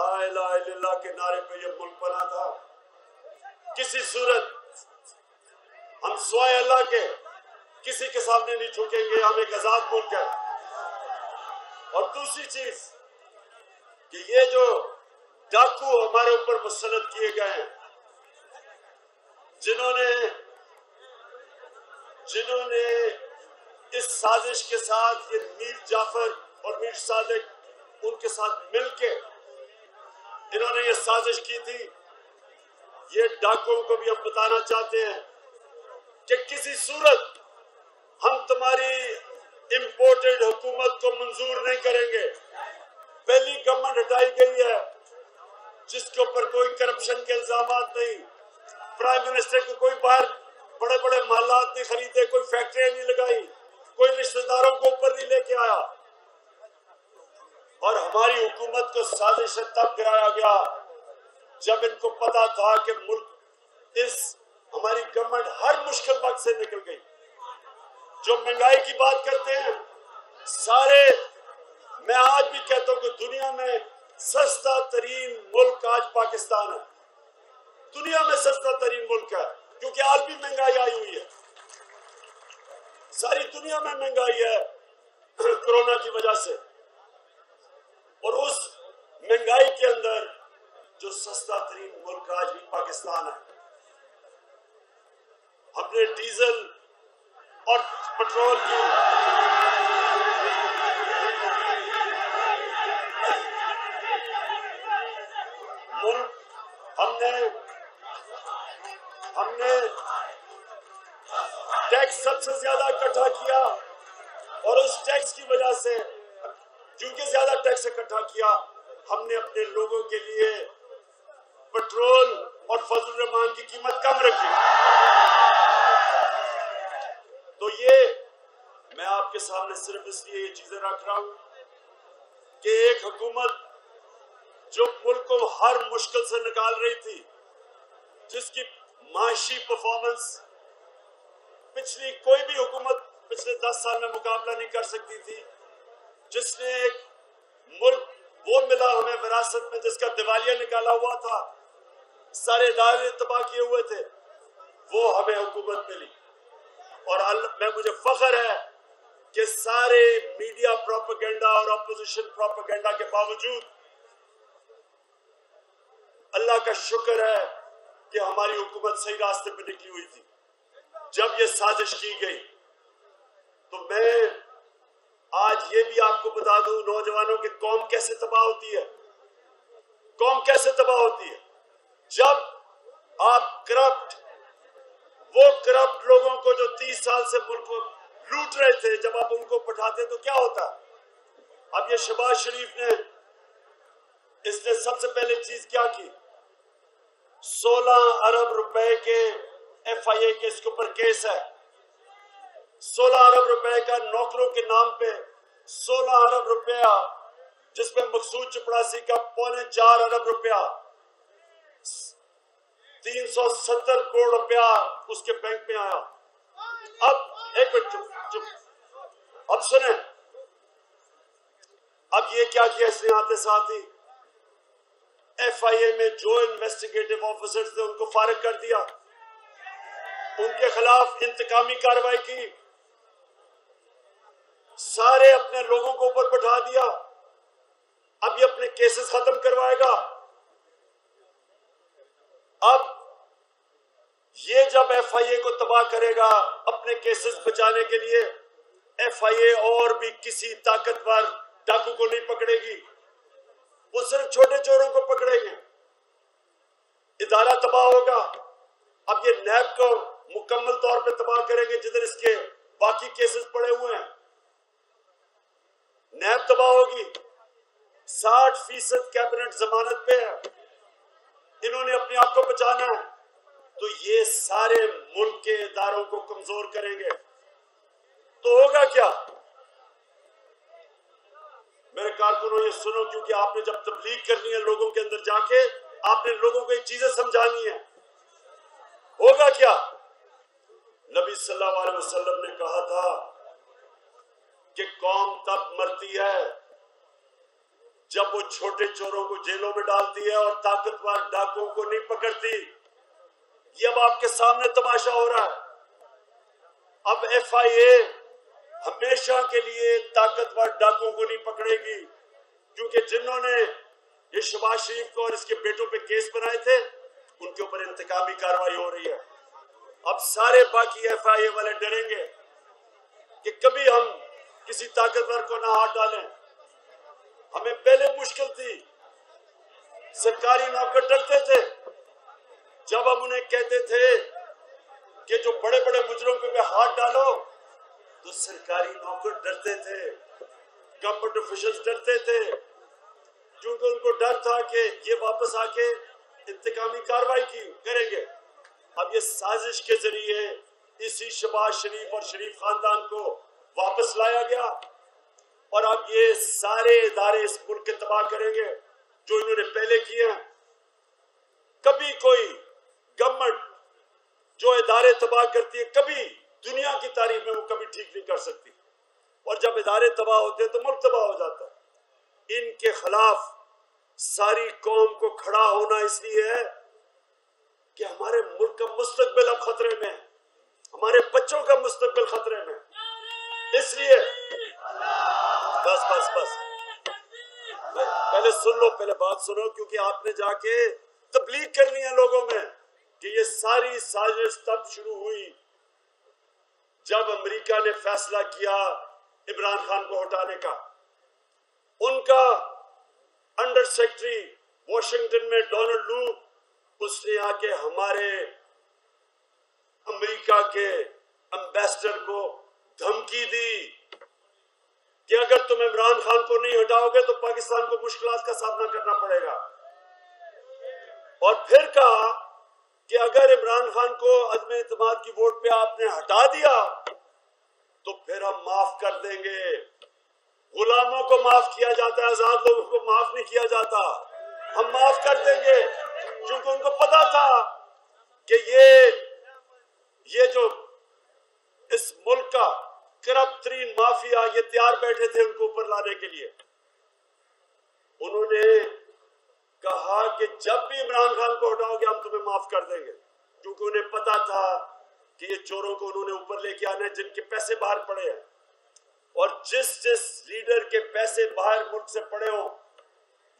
ला इलाहा इल्लल्लाह के नारे पे ये मुल्क बना था। किसी सूरत हम स्वाय अल्लाह के किसी के सामने नहीं झुकेंगे। हम एक आजाद मुल्क है। और दूसरी चीज कि ये जो डाकू हमारे ऊपर मुसल्लत किए गए हैं, जिन्होंने इस साजिश के साथ, ये मीर जाफर और मीर सादिक उनके साथ मिलके इन्होंने ये साजिश की थी। ये डाकुओं को भी हम बताना चाहते हैं कि किसी सूरत हम तुम्हारी इंपोर्टेड हुकूमत को मंजूर नहीं करेंगे। पहली गवर्नमेंट हटाई गई है जिसके ऊपर कोई करप्शन के इल्जामात नहीं। प्राइम मिनिस्टर को कोई बाहर बड़े बड़े महलात नहीं खरीदे, कोई फैक्ट्रियां नहीं लगाई, कोई रिश्तेदारों को ऊपर नहीं लेके आया। और हमारी हुकूमत को साजिश तब गिराया गया जब इनको पता था कि मुल्क हमारी गवर्नमेंट हर मुश्किल वक्त से निकल गई। जो महंगाई की बात करते हैं सारे, मैं आज भी कहता हूं कि दुनिया में सस्ता तरीन मुल्क आज पाकिस्तान है। दुनिया में सस्ता तरीन मुल्क है क्योंकि आज भी महंगाई आई हुई है। सारी दुनिया में महंगाई है कोरोना की वजह से। और उस महंगाई के अंदर जो सस्ता तरीन मुल्क आज भी पाकिस्तान है। हमने डीजल और पेट्रोल की हमने टैक्स सबसे ज्यादा इकट्ठा किया और उस टैक्स की वजह से, क्योंकि ज्यादा टैक्स इकट्ठा किया, हमने अपने लोगों के लिए पेट्रोल और फजल रहमान की कीमत कम रखी। तो ये मैं आपके सामने सिर्फ इसलिए ये चीजें रख रहा हूं कि एक हुकूमत जो मुल्क को हर मुश्किल से निकाल रही थी, जिसकी माशी परफॉर्मेंस पिछली कोई भी हुकूमत पिछले 10 साल में मुकाबला नहीं कर सकती थी, जिसने एक मुल्क वो मिला हमें विरासत में जिसका दिवालिया निकाला हुआ था, सारे इदारे तबाह किए हुए थे, वो हमें हुकूमत मिली। और मुझे फख्र है कि सारे मीडिया प्रोपेगेंडा और अपोजिशन प्रोपेगेंडा के बावजूद अल्लाह का शुक्र है कि हमारी हुकूमत सही रास्ते पर निकली हुई थी। जब ये साजिश की गई तो मैं आज ये भी आपको बता दूं, नौजवानों की कौम कैसे तबाह होती है। कौम कैसे तबाह होती है जब आप वो करप्ट लोगों को जो 30 साल से मुल्क को लूट रहे थे, जब आप उनको पठाते तो क्या होता। अब ये शहबाज शरीफ ने, इसने सबसे पहले चीज क्या की, 16 अरब रुपए के FIA के इसके ऊपर केस है। 16 अरब रुपए का नौकरों के नाम पे 16 अरब रुपया, जिसमें मकसूद चपड़ासी का 4.25 अरब रुपया, 370 करोड़ रुपया उसके बैंक में आया। अब एक मिनट चुप, अब सुने, अब ये क्या किया इसने, आते साथ ही FIA में जो इन्वेस्टिगेटिव ऑफिसर्स थे उनको फारिग कर दिया, उनके खिलाफ इंतकामी कार्रवाई की, सारे अपने लोगों को ऊपर बैठा दिया। अब ये अपने केसेस खत्म करवाएगा। अब ये जब FIA को तबाह करेगा अपने केसेस बचाने के लिए, FIA और भी किसी ताकतवर डाकू को नहीं पकड़ेगी, वो सिर्फ छोटे चोरों को पकड़ेंगे। इदारा तबाह होगा। अब ये नैब को मुकम्मल तौर पे तबाह करेंगे जिधर इसके बाकी केसेस पड़े हुए हैं। नैब तबाह होगी। 60% कैबिनेट जमानत पे है, इन्होंने अपने आप को बचाना है, तो ये सारे मुल्क के इदारों को कमजोर करेंगे। तो होगा क्या? मेरे कारकुनों ये सुनो, क्योंकि आपने जब तबलीग करनी है लोगों के अंदर जाके, आपने लोगों को ये चीजें समझानी है। होगा क्या? नबी सल्लल्लाहु अलैहि वसल्लम ने कहा था कि कौम तब मरती है जब वो छोटे चोरों को जेलों में डालती है और ताकतवर डाकुओं को नहीं पकड़ती। ये अब आपके सामने तमाशा हो रहा है। अब FIA हमेशा के लिए ताकतवर डाकुओं को नहीं पकड़ेगी, क्योंकि जिन्होंने ये शहबाज शरीफ को और इसके बेटों पे केस बनाए थे उनके ऊपर इंतकामी कार्रवाई हो रही है। अब सारे बाकी FIA वाले डरेंगे कि कभी हम किसी ताकतवर को ना हाथ डालें। हमें पहले मुश्किल थी, सरकारी नौकर डरते थे जब हम उन्हें कहते थे कि जो बड़े बड़े मुजरिमों पे हाथ डालो, तो सरकारी नौकर डरते थे, गवर्नमेंट ऑफिशियल्स डरते थे, क्योंकि उनको डर था कि ये वापस आके इंतकामी कार्रवाई करेंगे। अब ये साजिश के जरिए इसी शहबाज शरीफ और शरीफ खानदान को वापस लाया गया और अब ये सारे इदारे इस मुल्क के तबाह करेंगे जो इन्होंने पहले किए हैं। कभी कोई गवर्नमेंट जो इदारे तबाह करती है, कभी दुनिया की तारीख में वो कभी ठीक नहीं कर सकती, और जब इदारे तबाह होते हैं तो मुल्क तबाह हो जाता है। इनके खिलाफ सारी कौम को खड़ा होना इसलिए है कि हमारे मुल्क का मुस्तकबिल अब खतरे में है, हमारे बच्चों का मुस्तकबिल खतरे में। इसलिए बस बस बस पहले सुन लो, पहले बात सुनो, क्योंकि आपने जाके तबलीग करनी है लोगों में कि ये सारी साजिश तब शुरू हुई जब अमेरिका ने फैसला किया इमरान खान को हटाने का। उनका अंडर सेक्रेटरी वॉशिंगटन में डोनाल्ड लू, उसने आके हमारे अमेरिका के एम्बेसडर को धमकी दी कि अगर तुम इमरान खान को नहीं हटाओगे तो पाकिस्तान को मुश्किलात का सामना करना पड़ेगा। और फिर कहा कि अगर इमरान खान को अदम एतमाद की वोट पे आपने हटा दिया तो फिर हम माफ कर देंगे। गुलामों को माफ किया जाता है, आजाद लोगों को माफ नहीं किया जाता। हम माफ कर देंगे, क्योंकि उनको पता था कि ये जो इस मुल्क का करप्ट तरीन माफिया, ये तैयार बैठे थे उनको ऊपर लाने के लिए। उन्होंने कहा कि जब भी इमरान खान को हटाओगे हम तुम्हें माफ कर देंगे, क्योंकि उन्हें पता था कि ये चोरों को उन्होंने ऊपर लेके आना है जिनके पैसे बाहर पड़े हैं, और जिस जिस लीडर के पैसे बाहर मुल्क से पड़े हो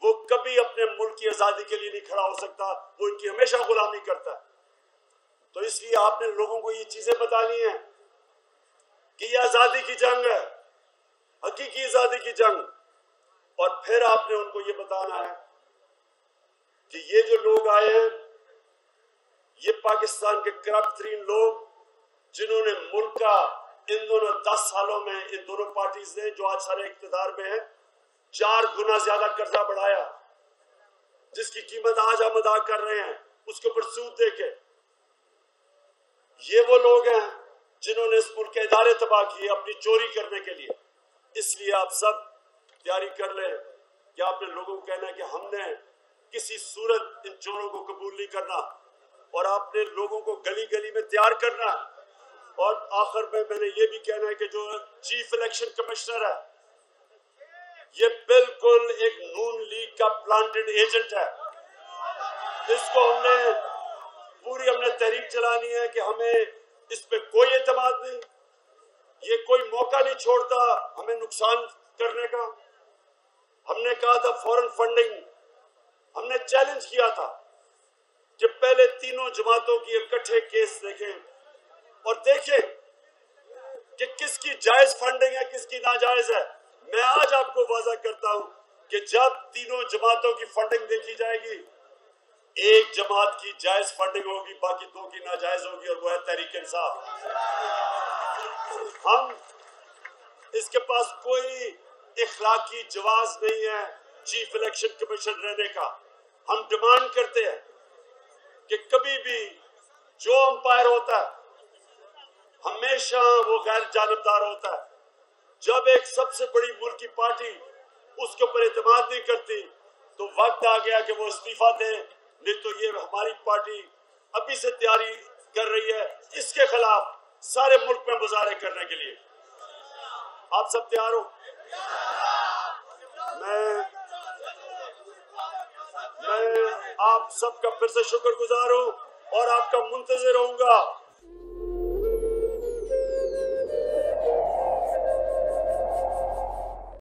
वो कभी अपने मुल्क की आजादी के लिए नहीं खड़ा हो सकता, वो इनकी हमेशा गुलामी करता है। तो इसलिए आपने लोगों को ये चीजें बतानी है कि ये आजादी की जंग है, हकीकी आजादी की जंग। और फिर आपने उनको ये बताना है कि ये जो लोग आए हैं ये पाकिस्तान के करप्ट तरीन लोग, जिन्होंने मुल्क का इन दोनों 10 सालों में इन दोनों पार्टीज ने जो आज सारे इख्तिदार में है 4 गुना ज्यादा कर्जा बढ़ाया, जिसकी कीमत आज हम अदा कर रहे हैं उसके ऊपर सूद देके। ये वो लोग हैं जिन्होंने इस मुल्क के इदारे तबाह किए अपनी चोरी करने के लिए। इसलिए आप सब तैयारी कर लें कि आपने लोगों को कहना है कि हमने किसी सूरत इन चोरों को कबूल नहीं करना, और आपने लोगों को गली गली में तैयार करना। और आखिर में मैंने ये भी कहना है कि जो चीफ इलेक्शन कमिश्नर है ये बिल्कुल एक नून लीग का प्लांटेड एजेंट है। इसको हमने तहरीक चलानी है कि हमें इस पे कोई एतमाद नहीं, ये कोई मौका नहीं छोड़ता हमें नुकसान करने का। हमने कहा था फॉरेन फंडिंग, हमने चैलेंज किया था कि पहले तीनों जमातों की इकट्ठे केस देखें और देखें कि किसकी जायज फंडिंग है किसकी नाजायज है। मैं आज आपको वादा करता हूं कि जब तीनों जमातों की फंडिंग देखी जाएगी, एक जमात की जायज फंडिंग होगी, बाकी 2 की नाजायज होगी, और वो है तहरीक इंसाफ। हम इसके पास कोई इखलाकी जवाज नहीं है चीफ इलेक्शन कमीशन रहने का। हम डिमांड करते हैं कि कभी भी जो अंपायर होता है हमेशा वो गैर जानबदार होता है। जब एक सबसे बड़ी मुल्क की पार्टी उसके ऊपर एतमाद नहीं करती तो वक्त आ गया कि वो इस्तीफा दे, नहीं तो ये हमारी पार्टी अभी से तैयारी कर रही है इसके खिलाफ सारे मुल्क में मुजाहरे करने के लिए। आप सब तैयार हो? मैं आप सबका फिर से शुक्रगुजार हूं और आपका मुंतजिर रहूंगा